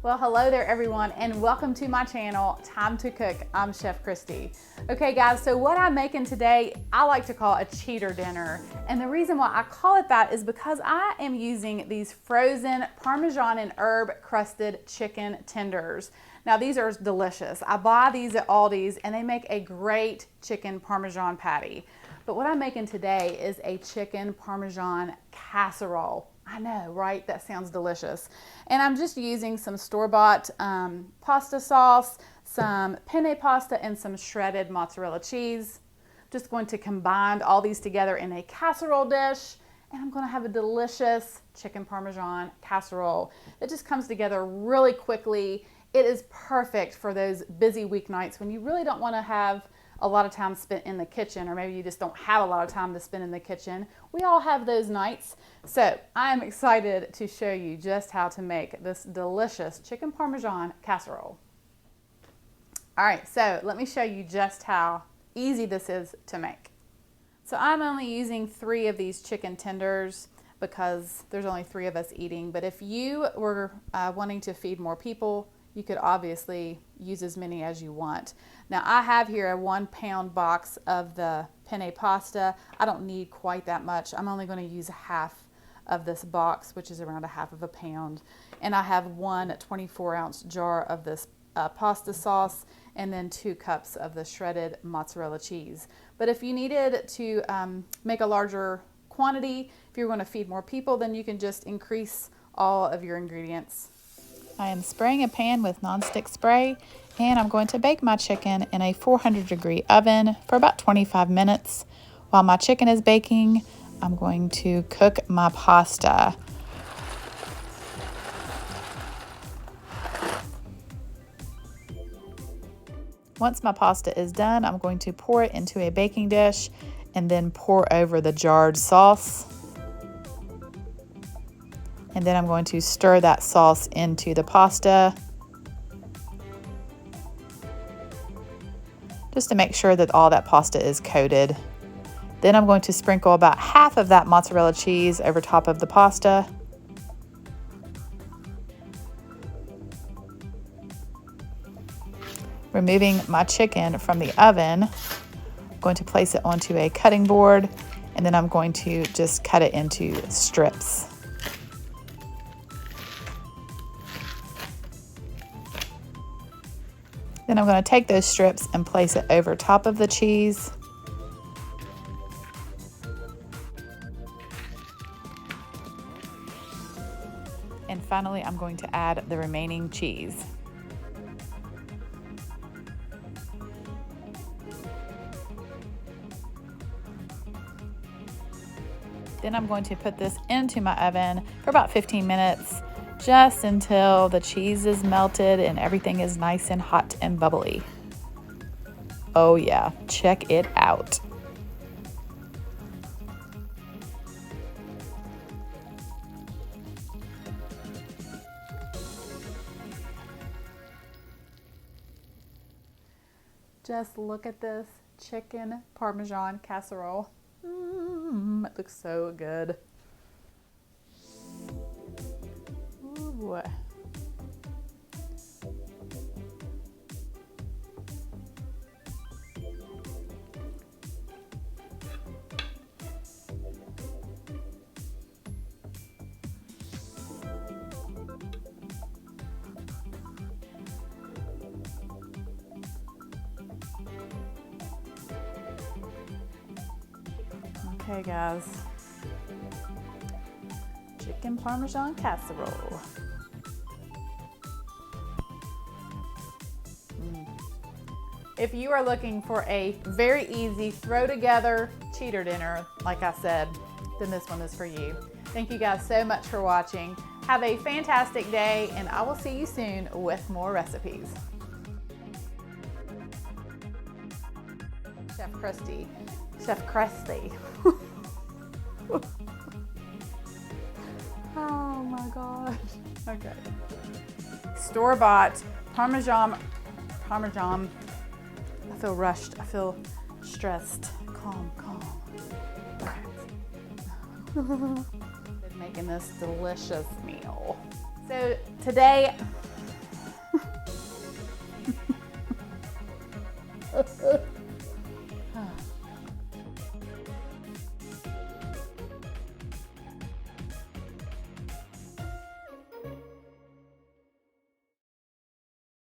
Well, hello there everyone, and welcome to my channel, Time to Cook. I'm Chef Christy. Okay guys, so what I'm making today, I like to call a cheater dinner. And the reason why I call it that is because I am using these frozen Parmesan and herb crusted chicken tenders. Now these are delicious. I buy these at Aldi's and they make a great chicken Parmesan patty. But what I'm making today is a chicken Parmesan casserole. I know, right? That sounds delicious. And I'm just using some store-bought pasta sauce, some penne pasta, and some shredded mozzarella cheese. Just going to combine all these together in a casserole dish, and I'm going to have a delicious chicken Parmesan casserole. It just comes together really quickly. It is perfect for those busy weeknights when you really don't want to have a lot of time spent in the kitchen, or maybe you just don't have a lot of time to spend in the kitchen. We all have those nights. So I'm excited to show you just how to make this delicious chicken Parmesan casserole. All right, so let me show you just how easy this is to make. So I'm only using 3 of these chicken tenders because there's only 3 of us eating. But if you were wanting to feed more people, you could obviously use as many as you want. Now I have here a 1-pound box of the penne pasta. I don't need quite that much. I'm only going to use half of this box, which is around 1/2 pound. And I have 1 24-ounce jar of this pasta sauce, and then 2 cups of the shredded mozzarella cheese. But if you needed to make a larger quantity, if you're going to feed more people, then you can just increase all of your ingredients. I am spraying a pan with nonstick spray, and I'm going to bake my chicken in a 400-degree oven for about 25 minutes. While my chicken is baking, I'm going to cook my pasta. Once my pasta is done, I'm going to pour it into a baking dish and then pour over the jarred sauce. And then I'm going to stir that sauce into the pasta, just to make sure that all that pasta is coated. Then I'm going to sprinkle about half of that mozzarella cheese over top of the pasta. Removing my chicken from the oven, I'm going to place it onto a cutting board, and then I'm going to just cut it into strips. Then I'm going to take those strips and place it over top of the cheese. And finally, I'm going to add the remaining cheese. Then I'm going to put this into my oven for about 15 minutes. Just until the cheese is melted and everything is nice and hot and bubbly. Oh yeah, check it out. Just look at this chicken Parmesan casserole. It looks so good. Ooh. Okay guys, chicken Parmesan casserole. If you are looking for a very easy throw together cheater dinner, like I said, then this one is for you. Thank you guys so much for watching. Have a fantastic day, and I will see you soon with more recipes. Chef Christy. Chef Christy. Oh my gosh. Okay. Store-bought Parmesan. I feel rushed. I feel stressed. Calm. Okay. Making this delicious meal. So today